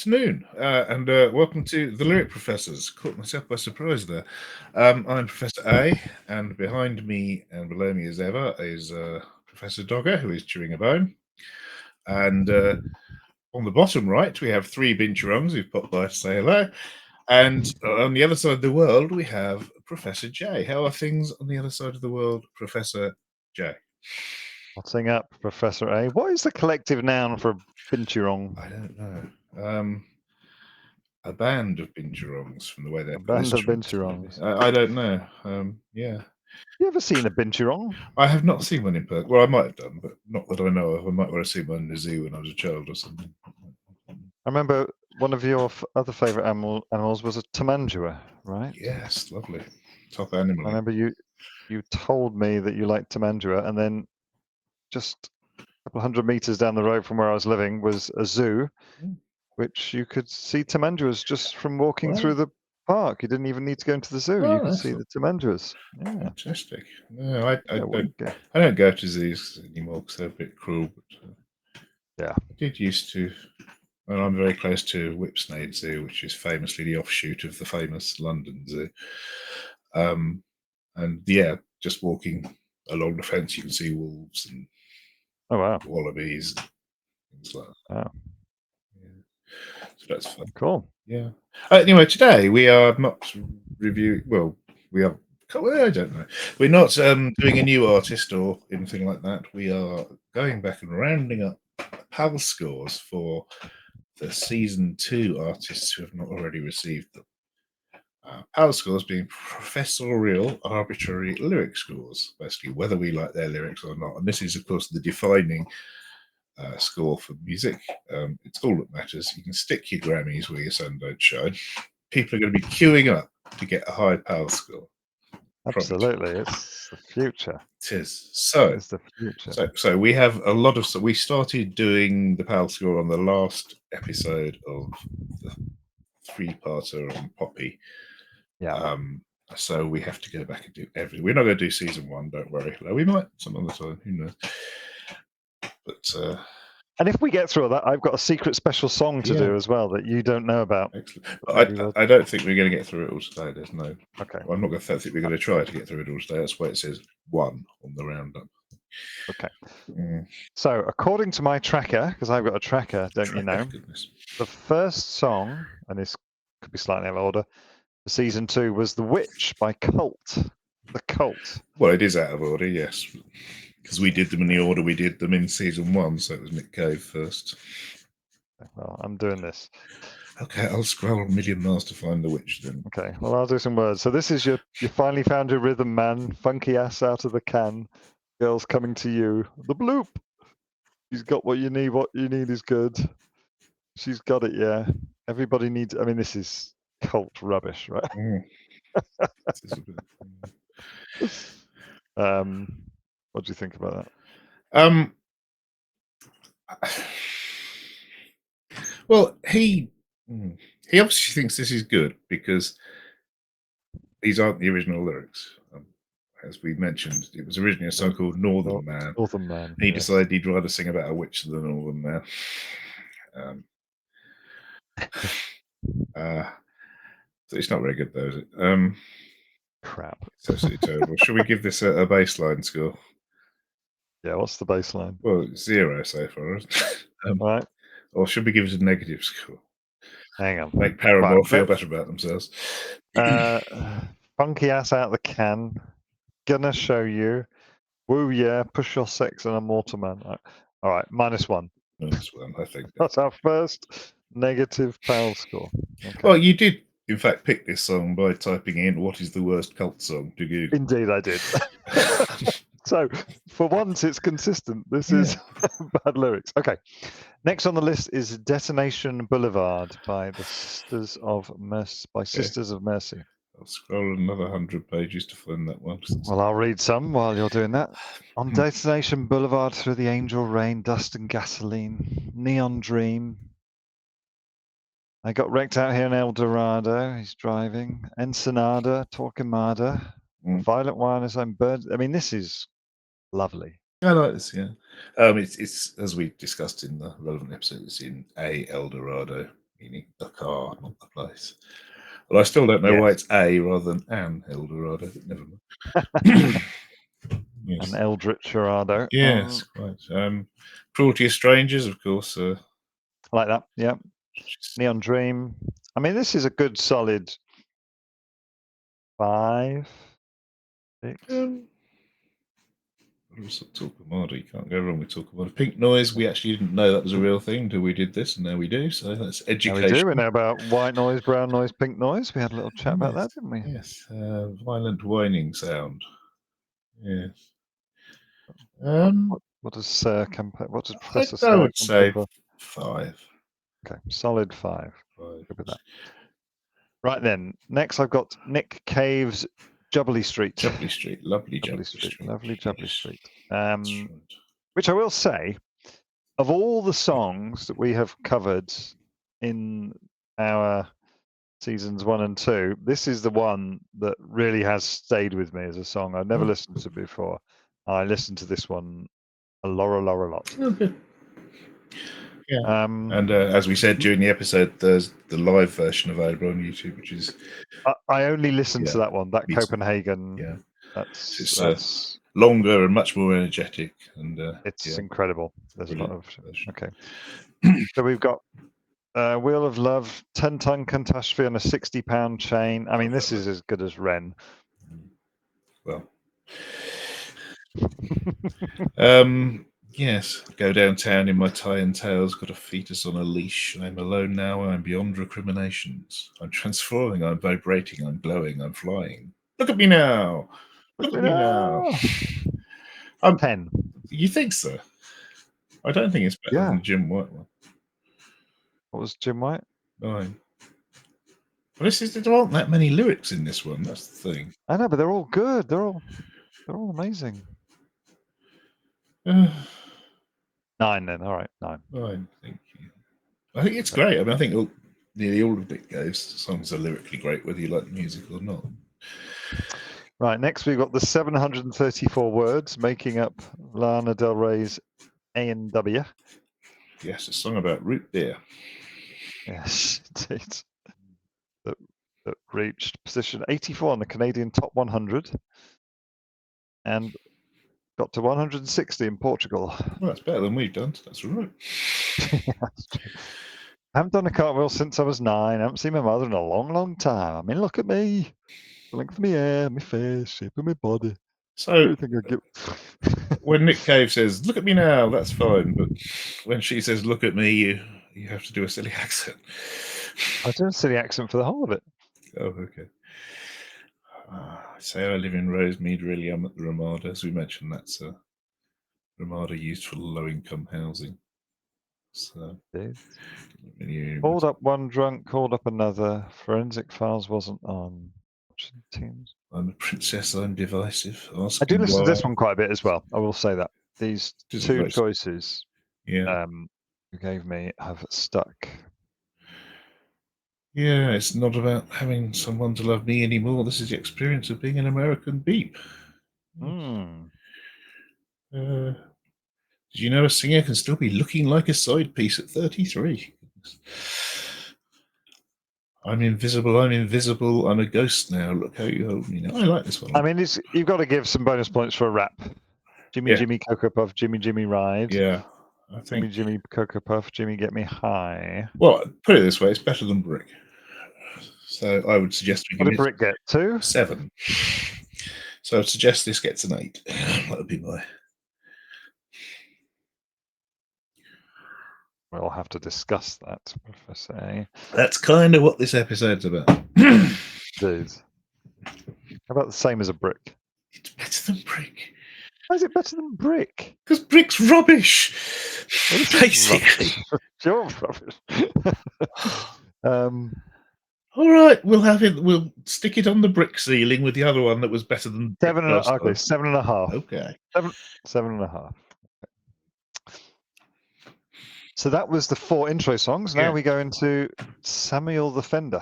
afternoon, and welcome to the Lyric Professors. Caught myself by surprise there. I'm Professor A, and behind me and below me as ever is Professor Dogger, who is chewing a bone. And on the bottom right, we have three binturongs who've popped by to say hello. And on the other side of the world, we have Professor J. How are things on the other side of the world, Professor J? Whatting up, Professor A? What is the collective noun for binturong? I don't know. A band of binturongs, from the way they A put band of instruments. binturongs. I don't know. Yeah. You ever seen a binturong? I have not seen one in person. Well, I might have done, but not that I know of. I might want to see one in the zoo when I was a child or something. I remember one of your other favourite animals was a tamandua, right? Yes, lovely. Top animal. I remember you told me that you liked tamandua, and then just a couple of 100 metres down the road from where I was living was a zoo, which you could see tamanduas just from walking through the park. You didn't even need to go into the zoo. You could see the tamanduas. Yeah. Fantastic. No, I Yeah, don't go to zoos anymore because they're a bit cruel. But, yeah. I did used to. And I'm very close to Whipsnade Zoo, which is famously the offshoot of the famous London Zoo. And yeah, just walking along the fence, you can see wolves and wallabies and things like that. Wow. Yeah. So that's fun. Cool. Yeah. Anyway, today we are not reviewing. Well, we are. I don't know. We're not doing a new artist or anything like that. We are going back and rounding up PALS scores for the season 2 artists who have not already received them. PALS scores being Professorial Arbitrary Lyrics Scores, basically whether we like their lyrics or not. And this is, of course, the defining score for music. It's all that matters. You can stick your Grammys where your sun don't shine. People are going to be queuing up to get a high PALS score. Absolutely, it's the future. It is. So it's the future. So we have a lot of. So we started doing the PALS score on the last episode of the 3-parter on Poppy. Yeah. So we have to go back and do everything. We're not going to do season 1. Don't worry. We might some other time. Who knows? But. And if we get through all that, I've got a secret special song to do as well that you don't know about. Excellent. I don't think we're going to get through it all today. There's no. Okay. Well, I'm not going to think we're going to try to get through it all today. That's why it says 1 on the roundup. Okay. So according to my tracker, because I've got a tracker, don't you know? The first song, and this could be slightly out of order, for season 2 was "The Witch" by Cult. The Cult. Well, it is out of order, yes. Because we did them in the order we did them in season 1, so it was Nick Cave first. Well, I'm doing this. Okay, I'll scroll a million miles to find The Witch then. Okay, well, I'll do some words. So this is you finally found your rhythm, man. Funky ass out of the can. Girls coming to you. The bloop. She's got what you need. What you need is good. She's got it, yeah. Everybody needs. I mean, this is Cult rubbish, right? What do you think about that? Well, he obviously thinks this is good because these aren't the original lyrics. As we mentioned, it was originally a song called Northern Man. Northern Man. He decided he'd rather sing about a witch than a Northern Man. So it's not very good, though, is it? Crap. It's absolutely terrible. Should we give this a baseline score? Yeah, what's the baseline? Well, 0 so far. Right. Or should we give it a negative score? Hang on. Make Paramore feel better about themselves. Funky ass out the can. Gonna show you. Woo, yeah. Push your sex and a mortal man. All right. -1. -1, I think. That's our first negative PAL score. Okay. Well, you did, in fact, pick this song by typing in "what is the worst cult song" to Google. Indeed, I did. So, for once, it's consistent. This is bad lyrics. Okay. Next on the list is "Detonation Boulevard" by the Sisters of Mercy. Sisters of Mercy. I'll scroll another 100 pages to find that one. Well, I'll read some while you're doing that. On Detonation Boulevard, through the angel rain, dust and gasoline, neon dream. I got wrecked out here in El Dorado. He's driving. Ensenada, Torquemada. Violet Wireless, I'm bird. I mean, this is lovely. I like this, yeah. It's as we discussed in the relevant episode, it's in El Dorado, meaning the car, not the place. But I still don't know why it's a rather than an Eldorado, but never mind. Yes. An Eldritch Dorado. Yes, quite. Cruelty of Strangers, of course. Like that, yeah. Neon Dream. I mean, this is a good solid 5, 6. Torquemada, you can't go wrong with Torquemada. Pink Noise, we actually didn't know that was a real thing until we did this, and now we do, so that's education. Now we do. We know about white noise, brown noise, pink noise. We had a little chat about that, didn't we? Yes. Violent whining sound. Yes. What does Sir compare? What does Professor I Sir would say compare? 5. Okay, solid 5. 5. Good with that. Right then, next I've got Nick Cave's Jubbly Street. Jubbly Street, lovely Jubbly Street. Lovely Jubbly Yes. Street. Right. Which I will say, of all the songs that we have covered in our seasons 1 and 2, this is the one that really has stayed with me as a song. I've never listened to it before. I listened to this one a lot. Okay. Yeah. And as we said during the episode, there's the live version available on YouTube, which is I only listened to that one, that Copenhagen. Yeah, that's longer and much more energetic, and it's incredible. There's a lot of okay. So we've got Wheel of Love, 10-ton catastrophe on a 60-pound chain. I mean, this is as good as Ren. Well, yes, go downtown in my tie and tails, got a fetus on a leash. I'm alone now, I'm beyond recriminations. I'm transforming, I'm vibrating, I'm glowing, I'm flying. Look at me now! Look at me now! 10. You think so? I don't think it's better than the Jim White one. What was Jim White? 9. Well, there aren't that many lyrics in this one. That's the thing. I know, but they're all good. They're all amazing. 9 then. All right, 9. 9. Thank you. I think it's great. I mean, I think nearly all of Nick Cave's songs are lyrically great, whether you like the music or not. Right. Next, we've got the 734 words making up Lana Del Rey's A&W. Yes, a song about root beer. Yes, indeed. That reached position 84 on the Canadian Top 100 and got to 160 in Portugal. Well, that's better than we've done. So that's all right. That's true. I haven't done a cartwheel since I was 9. I haven't seen my mother in a long time. I mean, look at me. The length of my hair, my face, shape of my body. So, everything I get. When Nick Cave says, look at me now, that's fine. But when she says, look at me, you have to do a silly accent. I do a silly accent for the whole of it. Oh, okay. Say I live in Rosemead, really. I'm at the Ramada. As we mentioned, that's a Ramada used for low-income housing. So, called up one drunk, called up another. Forensic Files wasn't on. Teams. I'm a princess, I'm divisive. I do listen to this one quite a bit as well. I will say that. These two choices you gave me have stuck. Yeah, it's not about having someone to love me anymore. This is the experience of being an American beep. Did you know a singer can still be looking like a side piece at 33? I'm invisible, I'm a ghost now. Look how you hold me now. I like this one. I mean, you've got to give some bonus points for a rap. Jimmy Cocoa Puff, Jimmy Ride. Yeah, I think Jimmy Cocoa Puff, Jimmy Get Me High. Well, put it this way, it's better than Brick. So I would suggest we give it. What did Brick get? 2? 7. So I'd suggest this gets an 8. That would be my... We'll have to discuss that, Professor A. That's kind of what this episode's about. Dude. How about the same as a Brick? It's better than Brick. Why is it better than Brick? Because Brick's rubbish. Basically. You're rubbish. All right, we'll stick it on the Brick ceiling with the other one that was better than 7.5. Okay, 7.5. Okay. 7.5. So that was the 4 intro songs. Now we go into Samuel the Fender.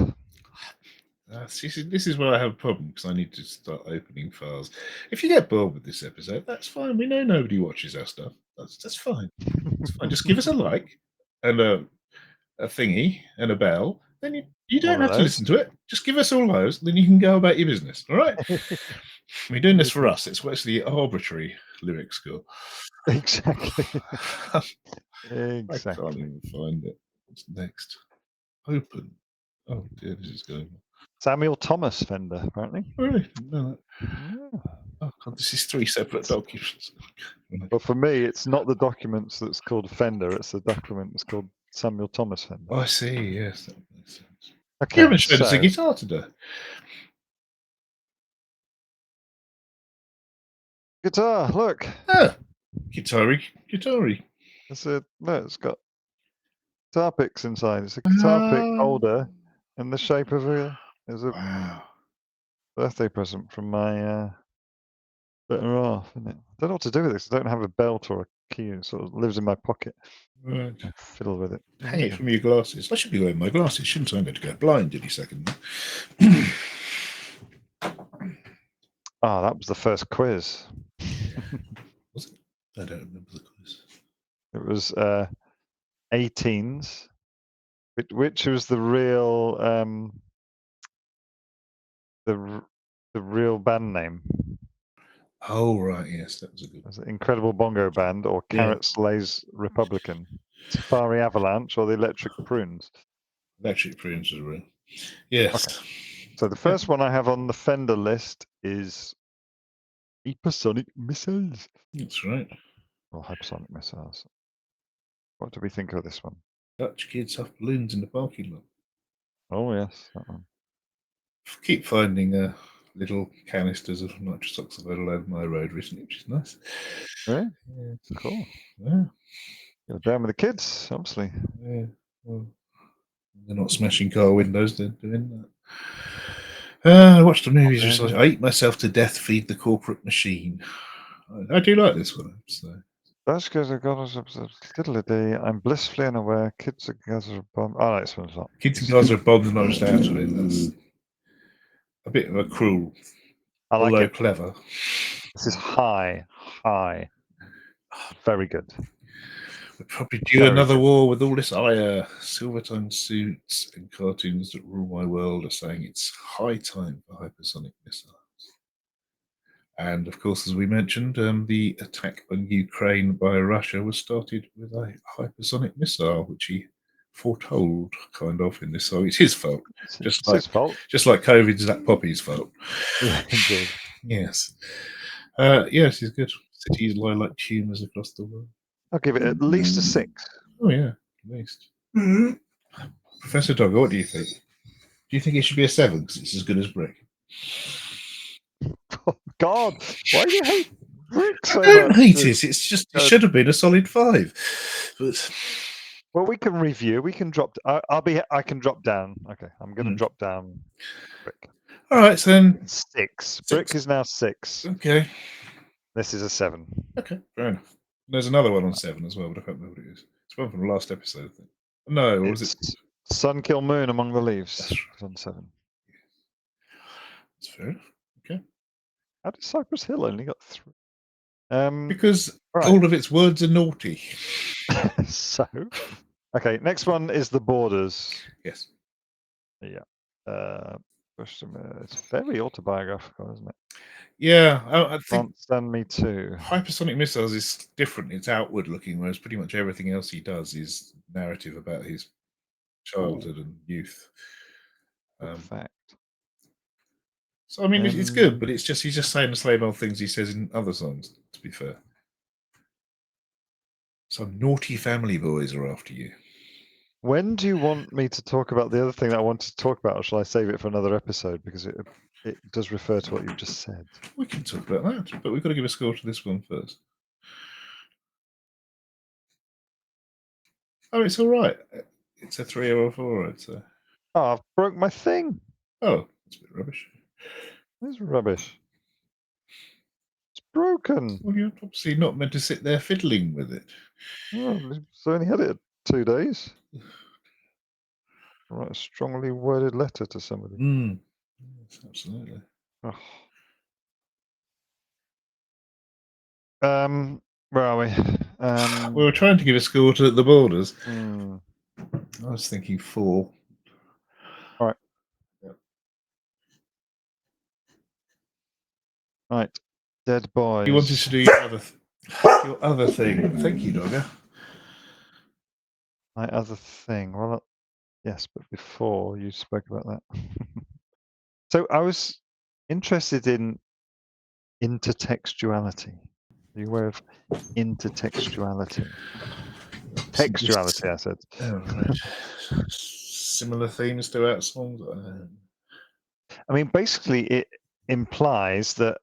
This is where I have a problem, because I need to start opening files. If you get bored with this episode, that's fine. We know nobody watches our stuff. That's fine. That's fine. Just give us a like and a thingy and a bell, then you don't One of have to those. listen to it. Just give us all those, then you can go about your business. All right? We're doing this for us. It's actually the arbitrary lyric score. Exactly. I Exactly. can't even find it. What's next? Open. Oh dear, this is going. Samuel Thomas Fender, apparently. Really? No. Yeah. Oh God, this is 3 separate documents. But for me, it's not the documents that's called Fender, it's the document that's called Samuel Thomas Fender. Oh, I see. Yes, that makes sense. Okay, You haven't showed us a so guitar today. guitar, look. Ah, guitar-y. Look, it's got guitar picks inside. It's a guitar pick holder in the shape of Wow. birthday present from my better half, isn't it? I don't know what to do with this. I don't have a belt or a key. It sort of lives in my pocket. Right. I fiddle with it. Hang it from your glasses. I should be wearing my glasses, shouldn't I? I'm going to go blind any second. Ah, that was the first quiz. Was it? I don't remember the quiz. It was 18s, which was the real the real band name. Oh right, yes, that was a good one. Was it Incredible Bongo Band or Carrot Slay's Republican, Safari Avalanche or the Electric Prunes? Electric Prunes was real. Yes. Okay. So the first one I have on the Fender list is hypersonic missiles. That's right. Or hypersonic missiles. What do we think of this one? Dutch kids have balloons in the parking lot. Oh yes, that one. Keep finding little canisters of nitrous oxide all over my road recently, which is nice. Really? Yeah. Cool. Yeah. You're down with the kids, obviously. Yeah. Well, they're not smashing car windows, they're doing that. I watched the movies recently. I eat myself to death, feed the corporate machine. I do like this one. So. That's because I've got us diddle-a-dee. I'm blissfully unaware. Kids are Gaza bomb. Oh, no, this one's not. Kids and Gaza are bombed and not just out of it. That's a bit of a cruel, I like although it. clever. This is high. Very good. We'll probably do another war with all this ire. Silver-tongued suits and cartoons that rule my world are saying it's high time for hypersonic missiles. And of course, as we mentioned, the attack on Ukraine by Russia was started with a hypersonic missile, which he foretold, kind of, in this song. It's his fault, It's his fault. Just like COVID's that Poppy's fault. Yeah, indeed. Yes. Yes, he's good. Cities lie like tumours across the world. I'll give it at least a 6. Oh yeah, at least. Professor Dogger, what do you think? Do you think it should be a 7 because it's as good as Brick? Oh, God, why do you hate Brick so I don't much? hate it. It's just it should have been a solid 5. But well, we can review. We can drop. I can drop down. Okay, I'm going to drop down Brick. All right, so then 6. Brick is now 6. Okay. This is a 7. Okay, fair enough. There's another one on 7 as well, but I can't remember what it is. It's one from the last episode, I think. No, or was it? Sun Kill Moon Among the Leaves. That's right. It's on 7. That's fair enough. Okay. How did Cypress Hill only got 3? Because all of its words are naughty. So, okay. Next one is The Borders. Yes. Yeah. It's very autobiographical, isn't it? Yeah, I think Can't Stand Me Too. Hypersonic Missiles is different. It's outward looking, whereas pretty much everything else he does is narrative about his childhood and youth. Fact. So I mean, it's good, but it's just he's just saying the same old things he says in other songs. To be fair, some naughty family boys are after you. When do you want me to talk about the other thing that I wanted to talk about, or shall I save it for another episode because it does refer to what you've just said? We can talk about that, but we've got to give a score to this one first. Oh, it's all right. It's a 3 or a 4, I'd say. Oh, I've broke my thing. Oh, that's a bit rubbish. It's rubbish. It's broken. Well, you're obviously not meant to sit there fiddling with it. Oh, so I only had it 2 days. Write a strongly worded letter to somebody. Yes, absolutely. Oh. Where are we? We were trying to give a score to The Borders. I was thinking 4. All right. Yep. Right. Dead boys. You wanted to do your other thing. Thank you, Dogger. My other thing. Well, yes, but before you spoke about that. So I was interested in intertextuality. Are you aware of intertextuality? Textuality, I said. Oh, right. Similar themes throughout songs. I mean, basically, it implies that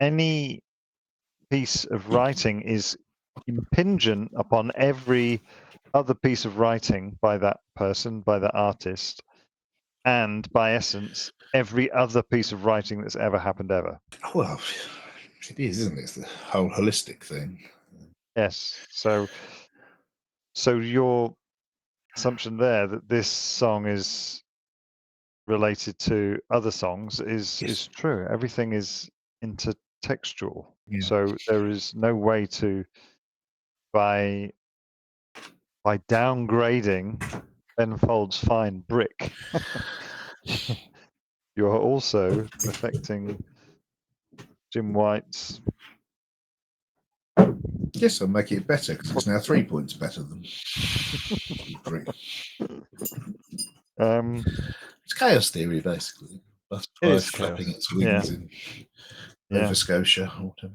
any piece of writing is impingent upon every other piece of writing by that person, by that artist, and by essence, every other piece of writing that's ever happened ever. Well, it is, isn't it? It's the whole holistic thing. Yes. So your assumption there that this song is related to other songs is true. Everything is intertextual. Yeah. So there is no way to by downgrading Ben Folds' Fine Brick, you are also affecting Jim White's. Yes, I'll make it better because it's now 3 points better than 3. It's chaos theory, basically. Butterfly flapping its wings in Nova Scotia or whatever.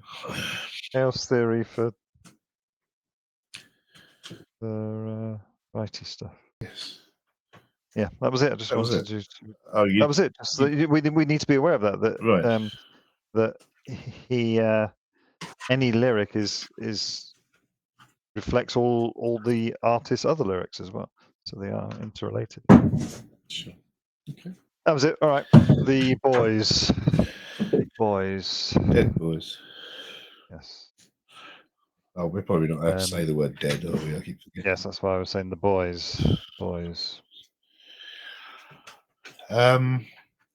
Chaos theory for the righty stuff. Yes. Yeah, that was it. I just wanted to. Oh, that was it. Just we need to be aware of that. That right. That he any lyric is reflects all the artist's other lyrics as well, so they are interrelated. Sure. Okay. That was it. All right, the boys, big boys, dead boys. Yes. Oh, we're probably not allowed to say the word dead, are we? I keep forgetting. Yes, that's why I was saying the boys. Boys.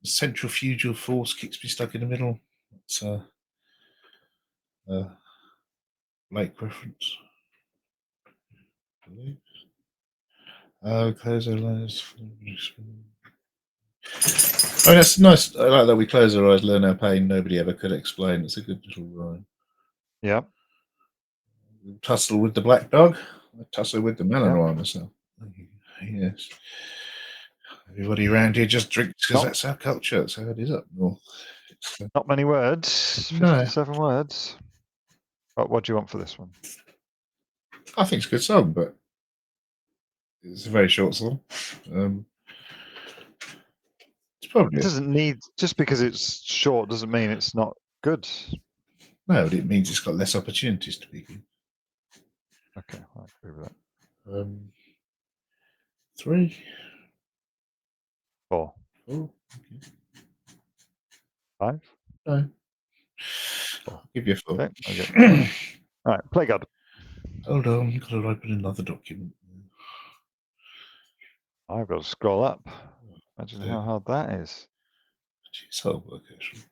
Centrifugal force keeps me stuck in the middle. It's lake reference. Close our eyes. Oh, that's nice. I like that we close our eyes, learn our pain. Nobody ever could explain. It's a good little rhyme. Yeah. Tussle with the black dog. I tussle with the melon rhyme myself. Yes. Everybody around here just drinks because that's our culture. That's how it is up north. Not many words. 57 words. What do you want for this one? I think it's a good song, but it's a very short song. It's probably. It doesn't need, just because it's short doesn't mean it's not good. No, it means it's got less opportunities to be good. Okay, I agree with that. 3. 4. Okay. 5. No. 4. I'll give you a 4. Okay. All right, play God. Hold on, you've got to open another document. I've got to scroll up. Imagine how hard that is. It's hard work, actually.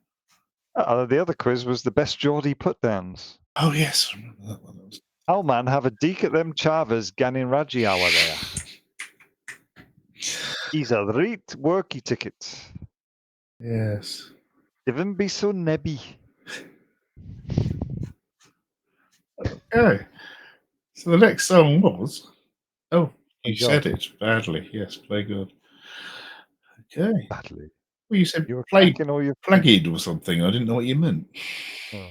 The other quiz was the best Geordie put-downs. Oh, yes, I remember that one. Old man, have a deek at them chavers ganning Raji hour there. He's a right worky ticket. Yes. Even be so nebby. Okay. So the next song was. Oh, you God. said it badly. Yes, play God. Okay. Badly. Well, you said You were plagued or something. I didn't know what you meant. Oh.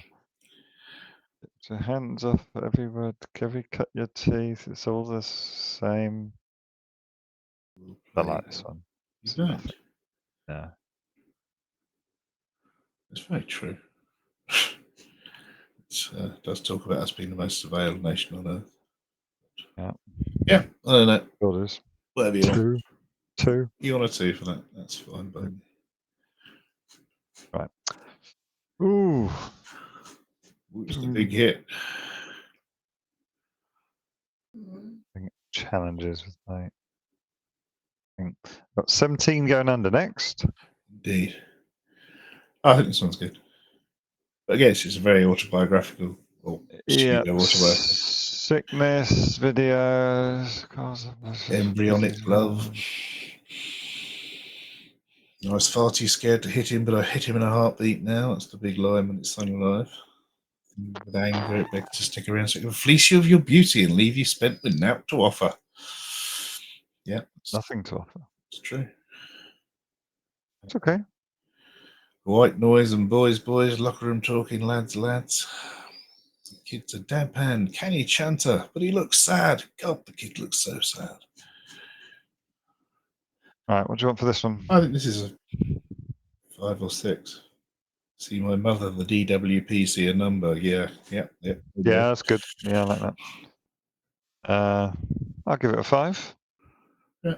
Get your hands off every word. Kevy, cut your teeth. It's all the same. I like this one. You don't. Yeah. It's very true. It does talk about us being the most surveilled nation on earth. Yeah. Yeah, I don't know. What is? Whatever you want. 2. You want a 2 for that? That's fine by me. Right. Ooh. It's the big hit. Challenges with my. Got 17 going under next. Indeed. I think this one's good. But I guess it's a very autobiographical or pseudo-autobiographical. Sickness, videos, cause of Embryonic love. I was far too scared to hit him, but I hit him in a heartbeat now. That's the big line when it's sung live. With anger, it begs to stick around so it can fleece you of your beauty and leave you spent with naught to offer. Yeah. Nothing to offer. It's true. It's okay. White noise and boys, locker room talking, lads. The kid's a deadpan, canny chanter, but he looks sad. God, the kid looks so sad. All right, what do you want for this one? I think this is a 5 or 6. See my mother, the DWP, see a number. Yeah. Yeah, that's good. Yeah, I like that. I'll give it a 5. Yeah.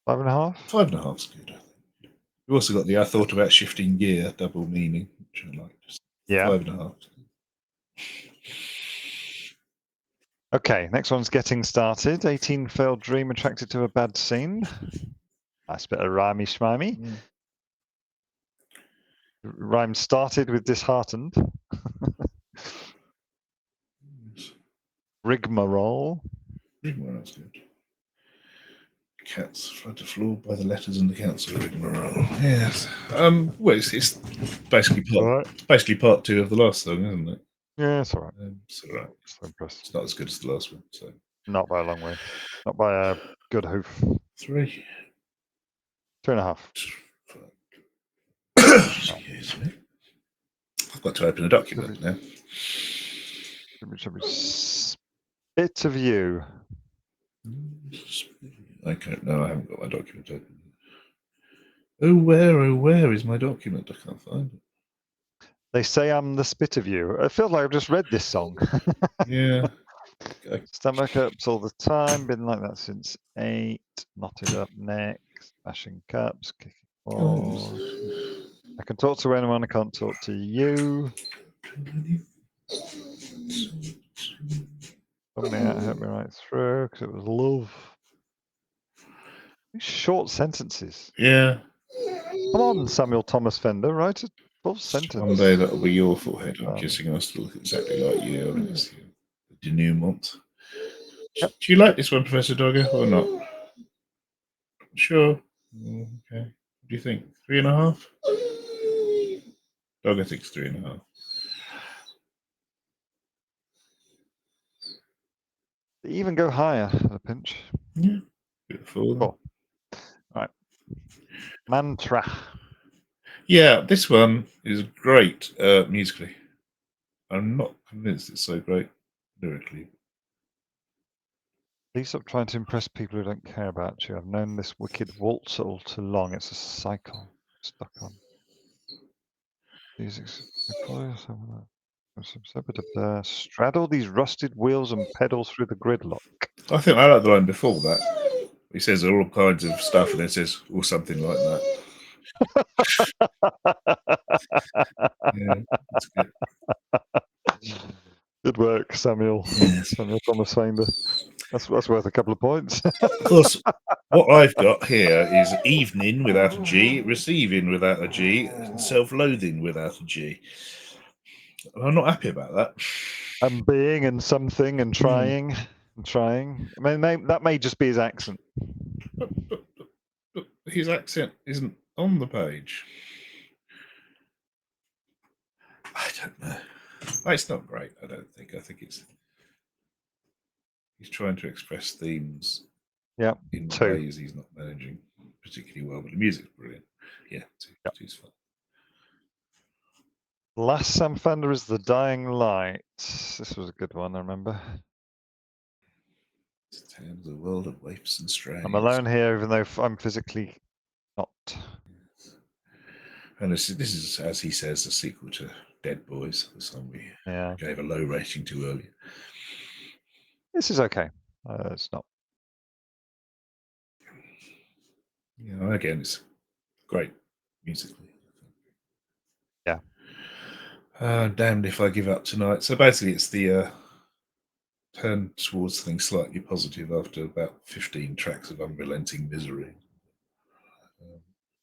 5.5. 5.5 is good. We've also got the I thought about shifting gear, double meaning, which I like. Just Yeah. 5.5. Okay, next one's getting started. 18 failed dream attracted to a bad scene. Nice bit of rhymey schmimey. Yeah. Rhyme started with disheartened. Rigmarole. Rigmarole, that's good. Cats tried to floor by the letters in the council rigmarole. Yes. Well, it's basically part 2 of the last song, isn't it? Yeah, it's all right. It's all right. So impressed. It's not as good as the last one. So not by a long way. Not by a good hoof. 3. 2.5. Excuse me. I've got to open a document now. Bit of you. I don't know. I haven't got my document open. Oh, where is my document? I can't find it. They say I'm the spit of you. I feel like I've just read this song. Yeah. Okay. Stomach ups all the time. Been like that since 8. Knotted up neck. Smashing cups. Kicking balls. I can talk to anyone. I can't talk to you. Something that hurt me right through because it was love. These short sentences. Yeah. Come on, Samuel Thomas Fender, write a full sentence. One day that'll be your forehead. I'm kissing us to look exactly like you. I mean, it's the denouement. Yep. Do you like this one, Professor Dogger, or not? Sure. Okay. What do you think? 3.5? Dogger thinks 3.5. They even go higher at a pinch. Yeah. Beautiful. Cool. Right. Mantra. Yeah, this one is great musically. I'm not convinced it's so great lyrically. Please stop trying to impress people who don't care about you. I've known this wicked waltz all too long. It's a cycle. Stuck on. Music's straddle these rusted wheels and pedal through the gridlock. I think I like the line before that. He says all kinds of stuff and then says, or something like that. Yeah, that's good. Good work, Samuel. Yes. Samuel Thomas Fender. That's worth a couple of points. Of course, what I've got here is evening without a G, receiving without a G, and self-loathing without a G. I'm not happy about that. And being and something and trying and trying. I mean, that may just be his accent. But his accent isn't on the page. I don't know. It's not great, I don't think. I think he's trying to express themes in ways he's not managing particularly well, but the music's brilliant. Yeah, 2's fun. Last Sam Fender is The Dying Light. This was a good one, I remember. The world of waifs and strays. I'm alone here, even though I'm physically not. And this is, as he says, a sequel to Dead Boys, the song we gave a low rating to earlier. This is okay. It's not. Yeah, again, it's great musically. Yeah. Damned if I give up tonight. So basically, it's the turn towards something slightly positive after about 15 tracks of unrelenting misery.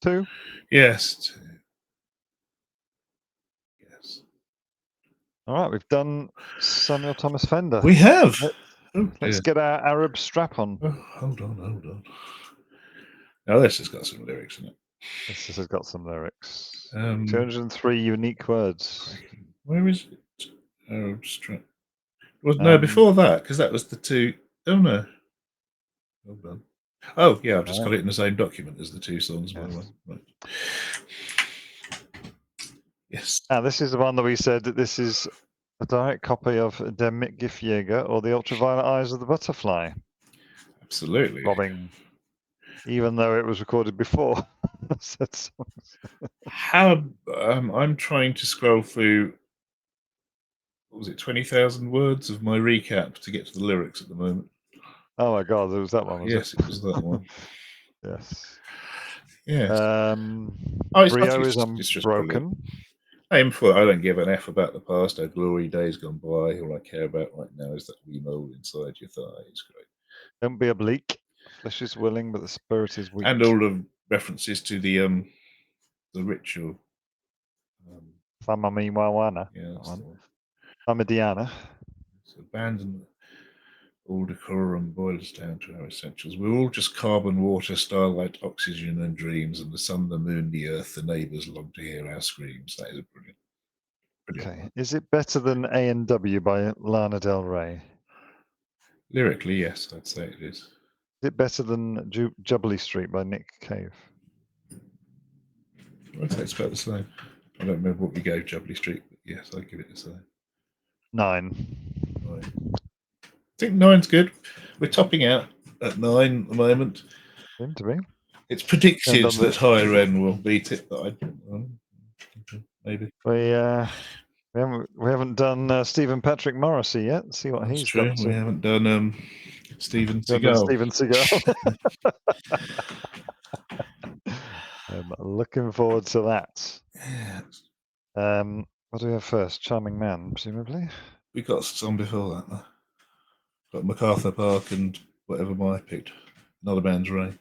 2? Yes. 2. Yes. All right, we've done Samuel Thomas Fender. We have. Let's get our Arab strap on. Oh, hold on. Now this has got some lyrics in it. This has got some lyrics. 203 203 unique words. Where is it? Arab strap. No, before that, because that was the two. Oh no. Hold on. Oh yeah, I've just got it in the same document as the two songs. By the way. Right. Yes. Now this is the one that we said that this is a direct copy of Der Mitgiftjäger or the Ultraviolet Eyes of the Butterfly. Absolutely. Robbing, even though it was recorded before said songs. How I'm trying to scroll through. What was it? 20,000 words of my recap to get to the lyrics at the moment. Oh my God, there was that one. Was yes, it was that one. Yes. Yes. Rio is unbroken. I don't give an F about the past. Our glory days gone by. All I care about right now is that wee mole inside your thigh. It's great. Don't be oblique. Flesh is willing, but the spirit is weak. And all the references to the ritual. Famami Wawana. Yeah. Famadiana. It's abandon all decorum, boil us down to our essentials. We're all just carbon, water, starlight, oxygen, and dreams, and the sun, the moon, the earth, the neighbours long to hear our screams. That is a brilliant. Okay. Is it better than A&W by Lana Del Rey? Lyrically, yes, I'd say it is. Is it better than Jubilee Street by Nick Cave? I'd say it's about the same. I don't remember what we gave Jubilee Street, but yes, I'd give it the same. 9. I think 9's good. We're topping out at 9 at the moment. Seem to be. It's predicted that higher end will beat it, but maybe. We haven't done Stephen Patrick Morrissey yet. Let's see what he's done. We haven't done Steven Seagal. Steven Seagal. I'm looking forward to that. What do we have first? Charming Man, presumably. We got some before that. Though. Got MacArthur Park and whatever I picked. Another Man's Rain.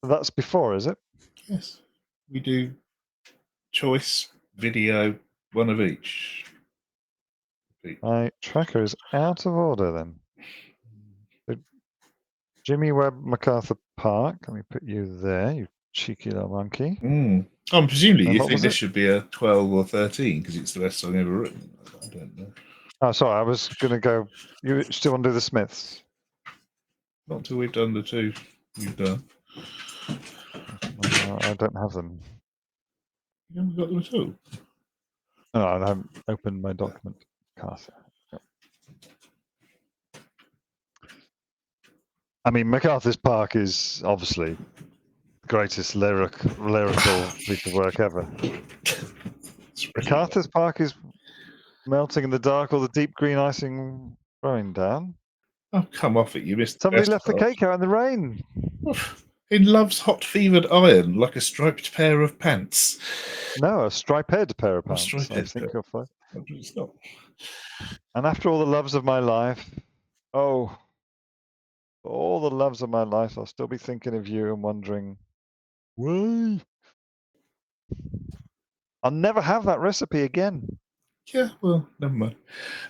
That's before, is it? Yes. We do choice, video, one of each. My tracker is out of order then. So, Jimmy Webb, MacArthur Park. Let me put you there, you cheeky little monkey. Presumably you think this should be a 12 or 13 because it's the best song ever written. I don't know. Oh, sorry, I was going to go. You still want to do the Smiths? Not until we've done the two we've done. I don't have them. You haven't got them at all? No, I haven't opened my document. MacArthur. Yep. I mean, MacArthur's Park is obviously the greatest lyrical piece of work ever. MacArthur's Park is melting in the dark, or the deep green icing flowing down. Oh, come off it! You missed. Somebody left the cake out in the rain. In love's hot fevered iron, like a striped pair of pants. No, a striped pair of pants. I think you'll find. It's not. And after all the loves of my life, all the loves of my life, I'll still be thinking of you and wondering, why? I'll never have that recipe again. Yeah, well, never mind.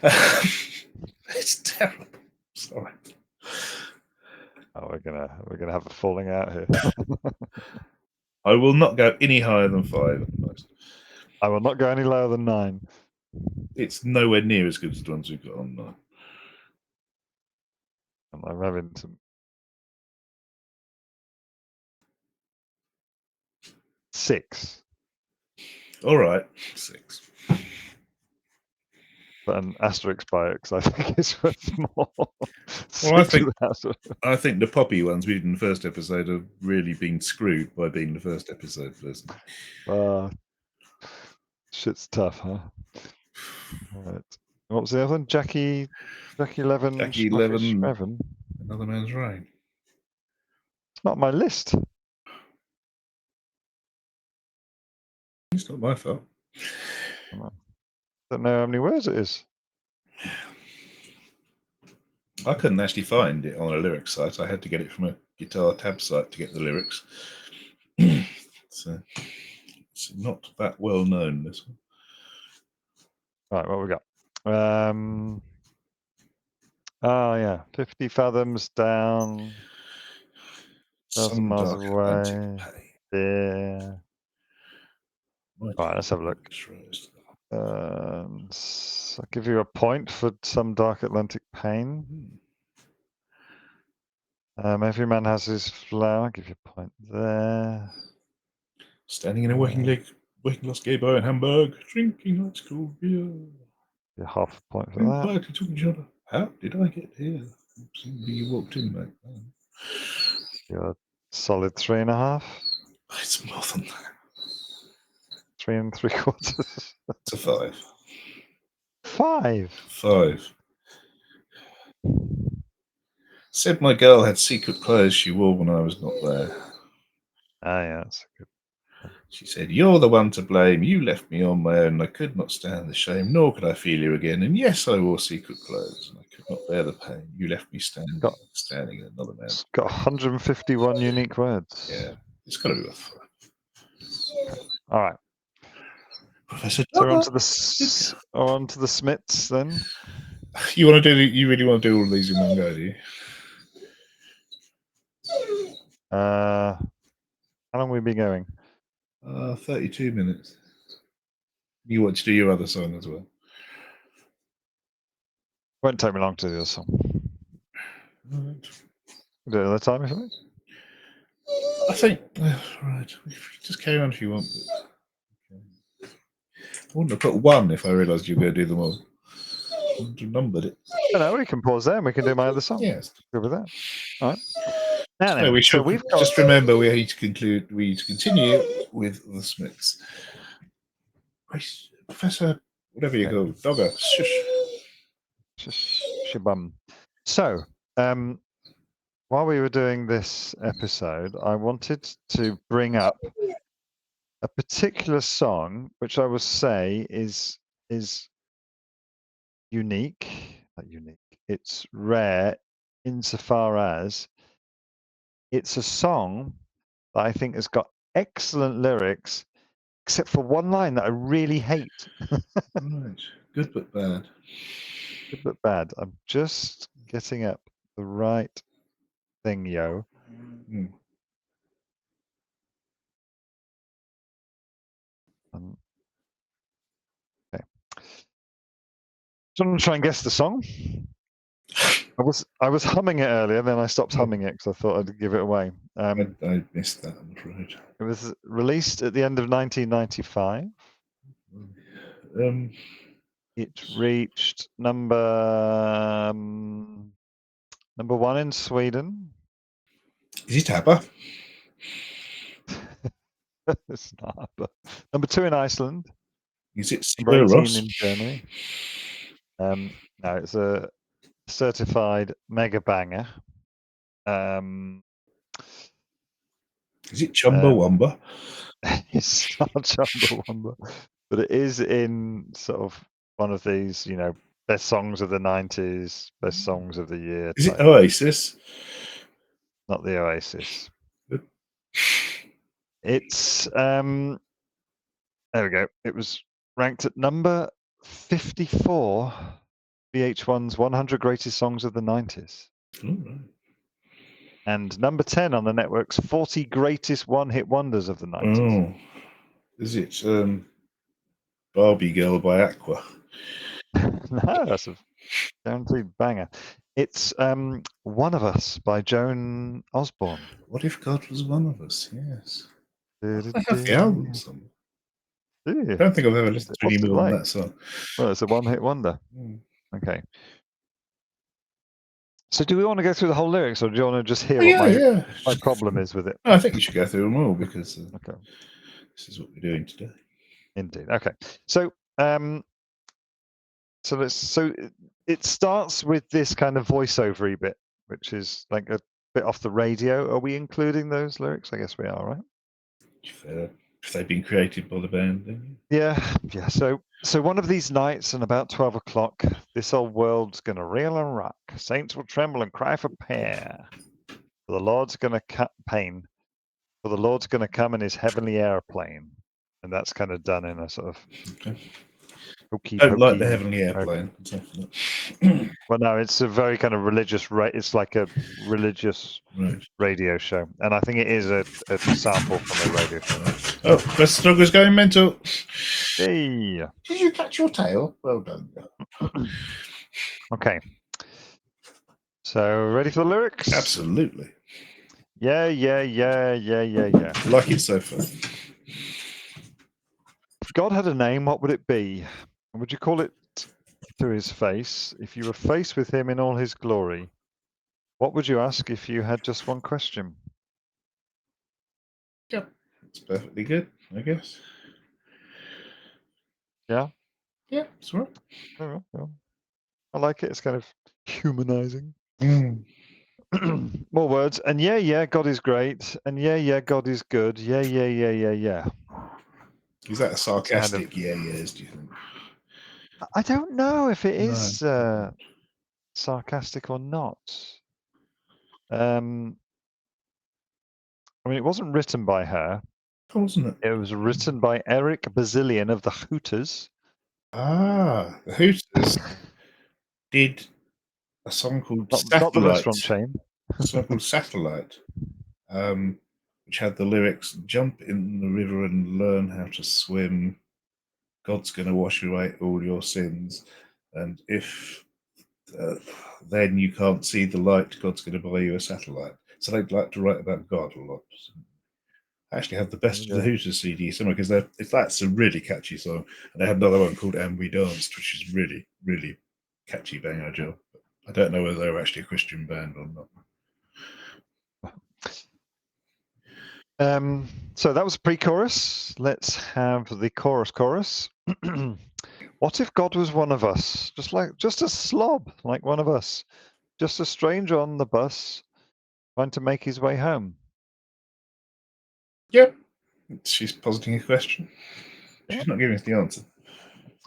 It's terrible. Sorry. Oh, we're gonna have a falling out here. I will not go any higher than 5 at the most. I will not go any lower than 9. It's nowhere near as good as the ones we've got on 9. And I'm having some 6. All right, 6. But an asterisk by it, because I think it's worth more. Well, I think the poppy ones we did in the first episode have really been screwed by being the first episode, personally. Shit's tough, huh? All right. What was the other one? Jackie 11. Jackie 11. Another Man's Rain. It's not my list. It's not my fault. Don't know how many words it is. I couldn't actually find it on a lyrics site. I had to get it from a guitar tab site to get the lyrics. So it's not that well known, this one. Right, what we got? Oh yeah, 50 fathoms down, 1,000 Some miles dark Atlantic away. pain. Yeah. Mighty Right, let's have a look. rose. I'll give you a point for some dark Atlantic pain. Every man has his flower. I'll give you a point there. Standing in a working class gay bar in Hamburg, drinking ice cold beer. You're half a point for We that. quietly took each other. How did I get here? You walked in, mate. Oh. You're a solid 3.5. It's more than that. 3 3/4. It's a 5. 5. 5. Said my girl had secret clothes she wore when I was not there. Ah, yeah, that's good. She said, "You're the one to blame. You left me on my own. I could not stand the shame, nor could I feel you again. And yes, I wore secret clothes, and I could not bear the pain. You left me standing in another man's. It's got 151 unique words. Yeah, it's got to be worth 5. Okay. All right. Professor. So on to the Smiths then. You want to do? You really want to do all of these in one go, do you? How long have we been going? 32 minutes. You want to do your other song as well? Won't take me long to do this song. Right. Do it another time if you like. I think right. Just carry on if you want. I wouldn't have put 1 if I realised you were going to do them all. I wouldn't have numbered it. No, we can pause there and we can do my other song. Yes. Good with that. All right. Now So, then, we've got. Just remember, we need to conclude. We need to continue with the Smiths. Professor, whatever you call, Dogger. Shush. Shabum. So, while we were doing this episode, I wanted to bring up a particular song, which I will say is unique. Not unique. It's rare insofar as it's a song that I think has got excellent lyrics, except for one line that I really hate. Right. Good but bad. Good but bad. I'm just getting up the right thing, yo. Okay. So I'm gonna try and guess the song. I was humming it earlier, then I stopped humming it because I thought I'd give it away. I missed that, I'm afraid. It was released at the end of 1995. It reached number 1 in Sweden. Is it ABBA? It's not ABBA. Number 2 in Iceland. Is it Number Sigur 18 Rós? in Germany. No, it's a certified mega banger. Is it Chumbawamba? It's not Chumbawamba, but it is in sort of one of these, best songs of the 90s, best songs of the year. Is it Oasis? Not the Oasis. Good. It's there we go. It was ranked at number 54, VH1's 100 Greatest Songs of the 90s. All right. And number 10 on the network's 40 Greatest One-Hit Wonders of the 90s. Oh, is it Barbie Girl by Aqua? No, that's a guaranteed banger. It's One of Us by Joan Osborne. What if God was one of us? Yes. I have the album somewhere. Do you? I don't think I've ever listened to any What's it more than like? that song. Well, it's a one-hit wonder. Okay. So do we want to go through the whole lyrics, or do you want to just hear what my problem is with it? No, I think you should go through them all because okay. This is what we're doing today. Indeed. Okay. So it starts with this kind of voiceover-y bit, which is like a bit off the radio. Are we including those lyrics? I guess we are, right? Fair. If they've been created by the band, then Yeah. So one of these nights, and about 12 o'clock, this old world's gonna reel and rock. Saints will tremble and cry for pain. For the Lord's gonna cut pain. For the Lord's gonna come in his heavenly airplane. And that's kind of done in a sort of okay. hokey Don't like the pokey. heavenly airplane. Definitely. Well, no, it's a very kind of religious. It's like a religious Right. radio show, and I think it is a sample from a radio show. Oh, Professor Dog is going mental. Hey. Did you catch your tail? Well done. Okay. So ready for the lyrics? Absolutely. Yeah. Like it so far. If God had a name, what would it be? And would you call it to his face? If you were faced with him in all his glory, what would you ask if you had just one question? Yep. It's perfectly good, I guess. Yeah? Yeah, it's all right. Yeah. I like it. It's kind of humanizing. Mm. More words. And yeah, God is great. And yeah, God is good. Yeah. Is that a sarcastic Kind of, yes, do you think? I don't know if it No. is sarcastic or not. I mean, it wasn't written by her. Wasn't it? It was written by Eric Bazillion of the Hooters. Ah, the Hooters did a song called Not the restaurant Satellite. chain. A song called Satellite, which had the lyrics, jump in the river and learn how to swim. God's going to wash away all your sins. And if then you can't see the light, God's going to buy you a satellite. So they'd like to write about God a lot. I actually have the best of the Hooters CD somewhere because that's a really catchy song. And they had another one called And We Danced, which is really, really catchy banger job. I don't know whether they were actually a Christian band or not. So that was pre-chorus. Let's have the chorus. What if God was one of us? Just a slob like one of us. Just a stranger on the bus trying to make his way home. Yep. She's positing a question. She's not giving us the answer.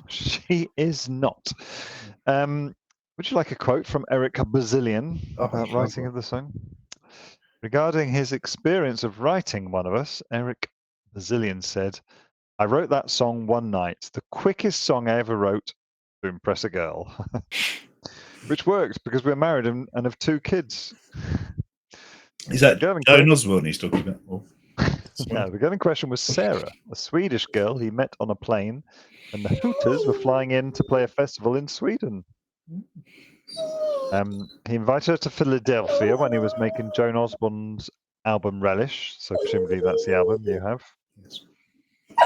She is not. Would you like a quote from Eric Bazillion about writing of the song? Regarding his experience of writing One of Us, Eric Bazillion said, I wrote that song one night, the quickest song I ever wrote to impress a girl. Which worked because we're married and have 2 kids. Is that Joan Osborne he's talking about? No, the girl in question was Sarah, a Swedish girl he met on a plane when the Hooters were flying in to play a festival in Sweden. He invited her to Philadelphia when he was making Joan Osborne's album Relish. So presumably that's the album you have. Yes.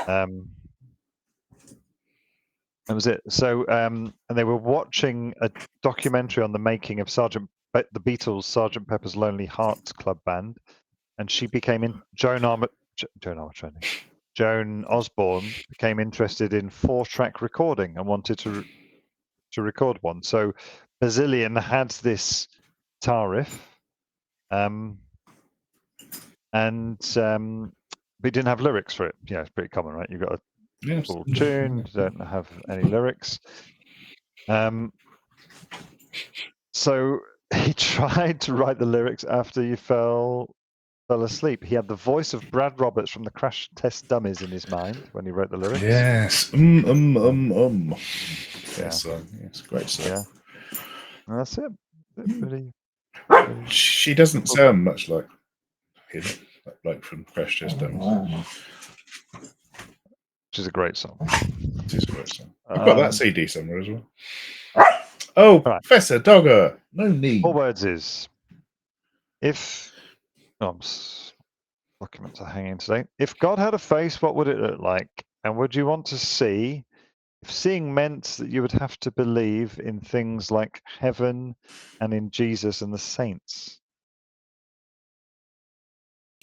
That was it. So, and they were watching a documentary on the making of the Beatles' Sgt. Pepper's Lonely Hearts Club Band, and she became Joan Osborne became interested in 4-track recording and wanted to record one. So Bazillion had this guitar riff, and but he didn't have lyrics for it. Yeah, it's pretty common, right? You've got a full tune, you don't have any lyrics. So he tried to write the lyrics after you fell asleep. He had the voice of Brad Roberts from the Crash Test Dummies in his mind when he wrote the lyrics. Yes. Yes, yes, great song. Yeah. And that's it. Pretty, she doesn't sound much like him, like from Crash Test Dummies. Which is a great song. It is a great song. I've got that CD somewhere as well. Oh, right. Professor Dogger, no need. All words is documents are hanging today. If God had a face, what would it look like? And would you want to see if seeing meant that you would have to believe in things like heaven and in Jesus and the saints?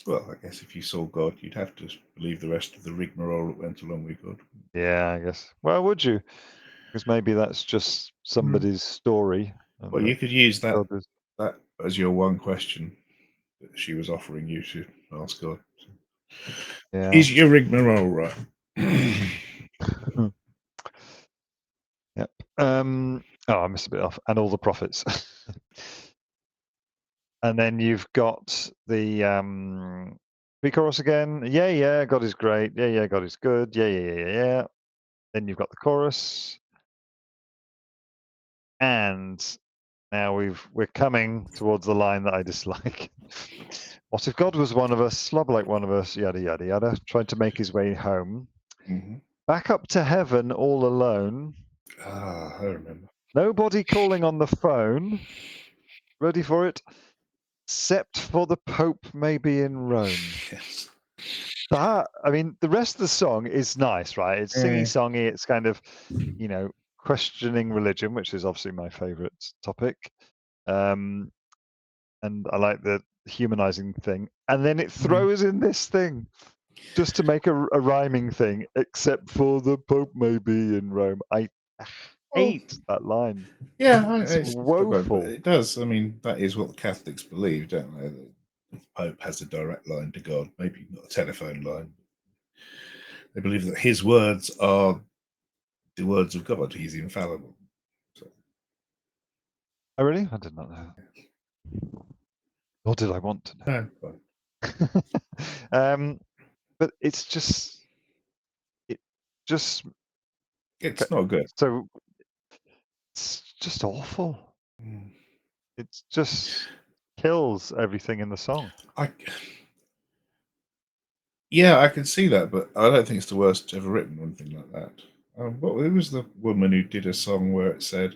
Well, I guess if you saw God, you'd have to believe the rest of the rigmarole that went along with God. Yeah, I guess. Well, would you? Because maybe that's just somebody's story. Well, you could use that as your one question that she was offering you to ask God. Yeah. Is your rigmarole right? Yep. Oh, I missed a bit off. And all the prophets. And then you've got the pre-chorus again. Yeah, yeah, God is great. Yeah, yeah, God is good. Yeah, yeah, yeah, yeah. Then you've got the chorus. And now we're coming towards the line that I dislike. What if God was one of us, slob like one of us, yada yada yada, tried to make his way home. Back up to heaven all alone. Ah, I remember. Nobody calling on the phone. Ready for it? Except for the Pope may be in Rome. Yes. That, I mean, the rest of the song is nice, right? It's singy-songy. It's kind of, you know, questioning religion, which is obviously my favorite topic. And I like the humanizing thing. And then it throws in this thing just to make a rhyming thing, except for the Pope may be in Rome. I hate that line. Yeah, It's woeful. it does. I mean, that is what the Catholics believe, don't they? That the Pope has a direct line to God, maybe not a telephone line. They believe that his words are the words of God. He's infallible. So. Oh, really? I did not know. Or did I want to know? No. But it's just, it's not good. So it's just awful. It just kills everything in the song. Yeah, I can see that, but I don't think it's the worst ever written or anything like that. Who was the woman who did a song where it said,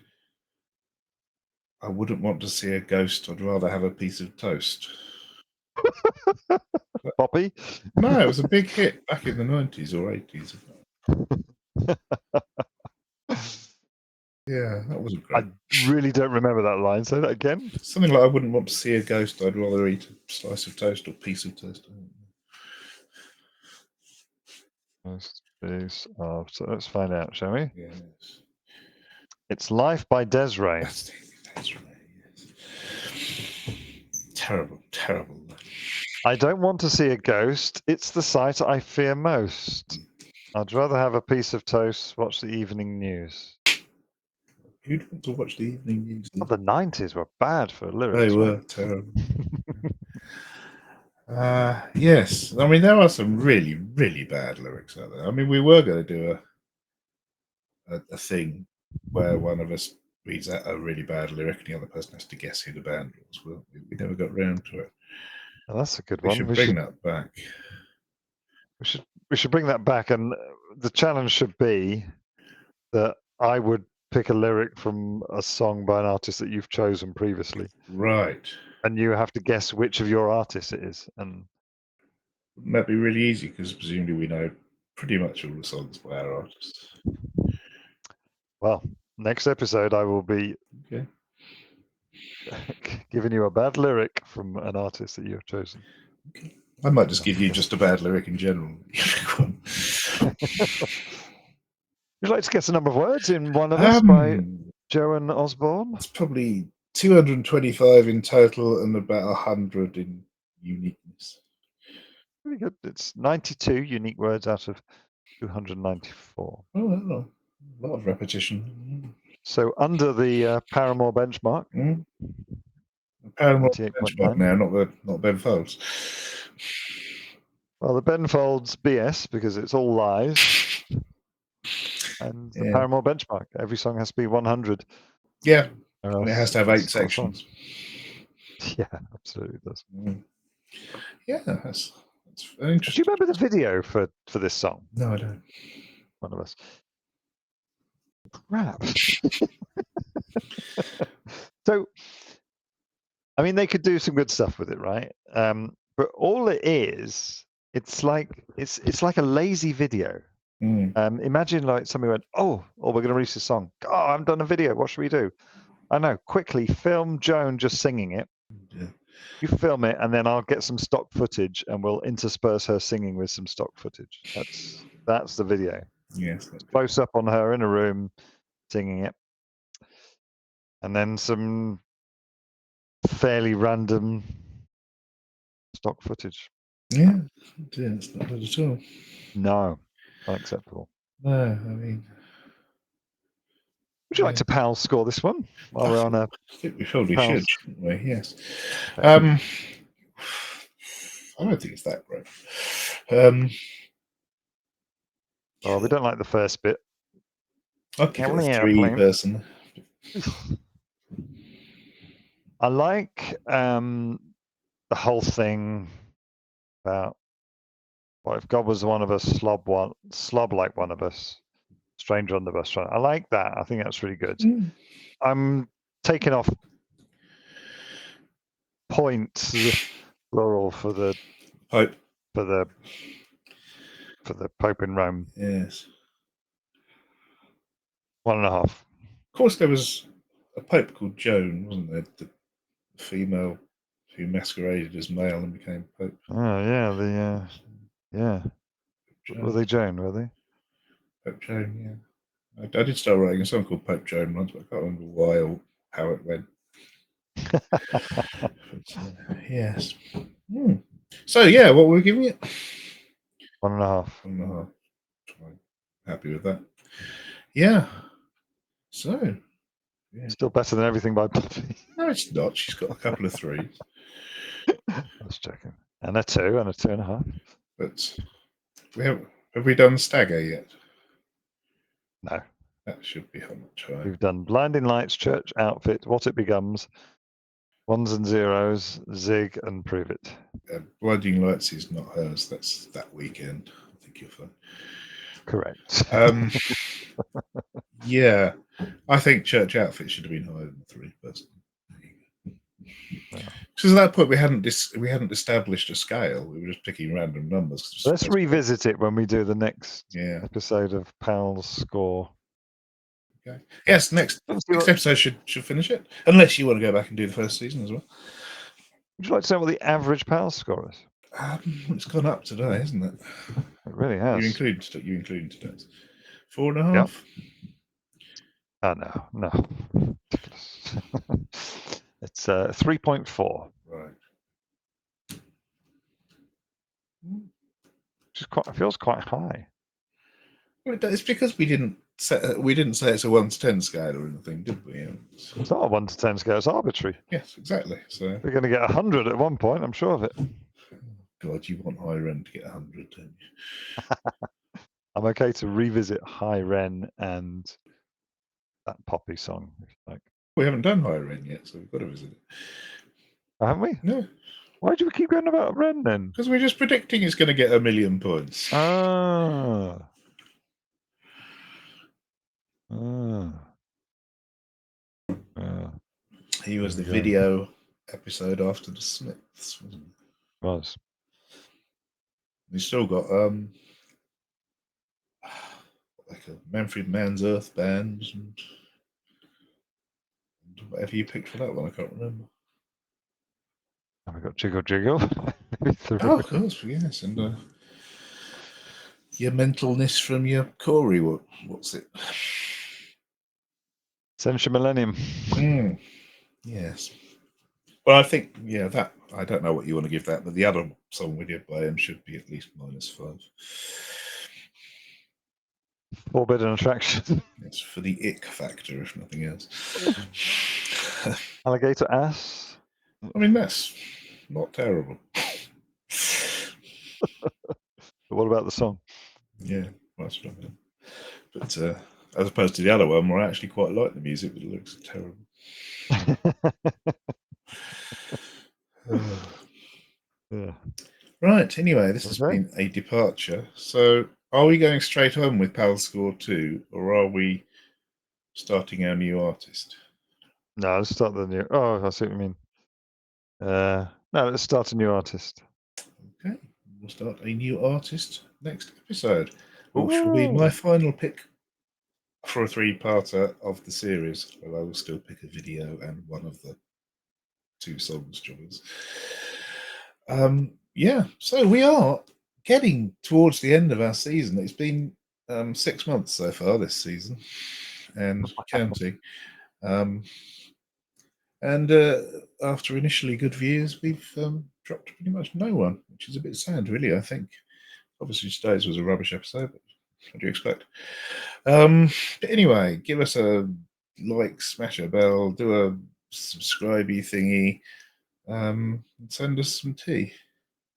"I wouldn't want to see a ghost. I'd rather have a piece of toast." Poppy? No, it was a big hit back in the 90s or 80s. Yeah, that wasn't great. I really don't remember that line. Say that again. Something like, "I wouldn't want to see a ghost. I'd rather eat a slice of toast or piece of toast." So let's find out, shall we? Yes. It's Life by Des'ree. That's Des'ree, yes. Terrible, terrible. I don't want to see a ghost. It's the sight I fear most. I'd rather have a piece of toast, watch the evening news. Who'd want to watch the evening news? Well, the 90s were bad for lyrics. They were terrible. Yes, I mean, there are some really, really bad lyrics out there. I mean, we were going to do a thing where one of us reads out a really bad lyric and the other person has to guess who the band was. Well, we never got round to it. Oh, that's a good one. We should bring that back. We should bring that back, and the challenge should be that I would pick a lyric from a song by an artist that you've chosen previously. Right. And you have to guess which of your artists it is. And wouldn't that be really easy? Because presumably we know pretty much all the songs by our artists. Well, next episode I will be giving you a bad lyric from an artist that you have chosen. Okay. I might just give you just a bad lyric in general. Would you like to guess the number of words in One of Us by Joan Osborne? It's probably 225 in total and about 100 in uniqueness. Very good. It's 92 unique words out of 294. Oh, a lot of repetition. So under the Paramore benchmark. Paramore benchmark now, not Ben Folds. Well, the Ben Folds BS because it's all lies. And the Paramore benchmark. Every song has to be 100. Yeah, and it has to have 8 sections. Yeah, absolutely it does. Yeah, that's very interesting. Do you remember the video for this song? No, I don't. One of Us. Crap. So, I mean, they could do some good stuff with it, right? But all it is, it's like a lazy video. Imagine like somebody went, "Oh, we're going to release this song. Oh, I haven't done a video. What should we do?" I know. Quickly film Joan just singing it. Yeah. You film it, and then I'll get some stock footage, and we'll intersperse her singing with some stock footage. That's the video. Yes. Close up on her in a room singing it, and then some fairly random stock footage. Yeah. Yeah, it's not good at all. No, unacceptable. No, I mean, Would you like to PALS score this one while we're on a I think we probably PALS? should, shouldn't we? Yes. Okay. I don't think it's that great. Oh, we don't like the first bit. I'd give it a 3 Airplane. person. I like the whole thing about what if God was one of us, slob like one of us, stranger on the bus. I like that. I think that's really good. Mm. I'm taking off points, plural, for the Pope. for the Pope in Rome. Yes. 1.5. Of course, there was a Pope called Joan, wasn't there? The female who masqueraded as male and became Pope. Oh yeah, yeah. Joan. Were they Joan? Were they? Pope Joan, yeah. I did start writing a song called Pope Joan once, but I can't remember why or how it went. But, yes. So yeah, what were we giving it? 1.5. 1.5. Happy with that. Yeah. So. Yeah. Still better than everything by Buffy. No, it's not. She's got a couple of 3s. I was checking. And a 2 and a 2.5. But have we done Stagger yet? No. That should be how much higher. We've done Blinding Lights, Church Outfit, What It Becomes, Ones and Zeros, Zig, and Prove It. Blinding Lights is not hers. That's that weekend. I think you're fine. Correct. Yeah, I think Church Outfit should have been higher than 3 personally. Because at that point we hadn't established a scale. We were just picking random numbers. Let's revisit it when we do the next episode of PALS Score. Okay. Yes, next episode should finish it. Unless you want to go back and do the first season as well. Would you like to know what the average PALS score is? It's gone up today, hasn't it? It really has. You included today's 4.5. Yep. Oh no. It's 3.4. Right. Which is it feels quite high. Well, it's because we didn't say it's a 1 to 10 scale or anything, did we? It's not a 1 to 10 scale. It's arbitrary. Yes, exactly. So we're going to get 100 at one point. I'm sure of it. God, you want High Ren to get 100, don't you? I'm okay to revisit High Ren and that Poppy song, if you like. We haven't done High Ren yet, so we've got to visit it. Oh, haven't we? No. Why do we keep going about Ren then? Because we're just predicting it's going to get 1 million points. He was the video episode after the Smiths, wasn't he? Was. He's still got like a Manfred Mann's Earth Band and whatever you picked for that one, I can't remember. Have we got Jiggle Jiggle? Oh, of course, yes, and your mentalness from your Corey. What's it? Century Millennium. Yes. Well, I think that I don't know what you want to give that, but the other song we did by him should be at least -5. Forbidden Attraction. It's for the ick factor, if nothing else. Alligator Ass. I mean, that's not terrible. But what about the song? Yeah, well, that's what I mean. But as opposed to the other one, where I actually quite like the music, but it looks terrible. Yeah. Right, anyway, this has been a departure. So are we going straight on with PALS Score 2, or are we starting our new artist? No, let's start the new... Oh, I see what you mean. No, let's start a new artist. Okay, we'll start a new artist next episode, which will be my final pick for a 3-parter of the series, where I will still pick a video and one of the 2 songs jobbers. Yeah, so we are getting towards the end of our season. It's been 6 months so far this season, and counting. And after initially good views, we've dropped pretty much no one, which is a bit sad, really. I think obviously today's was a rubbish episode, but what do you expect? But anyway, give us a like, smash a bell, do a subscribey thingy, and send us some tea.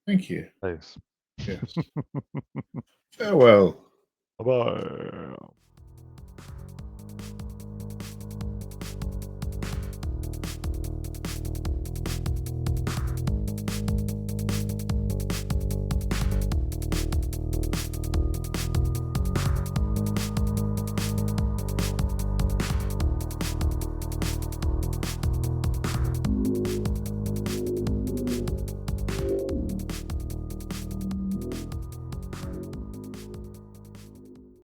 Thank you. Please. Yes. Farewell. Bye-bye.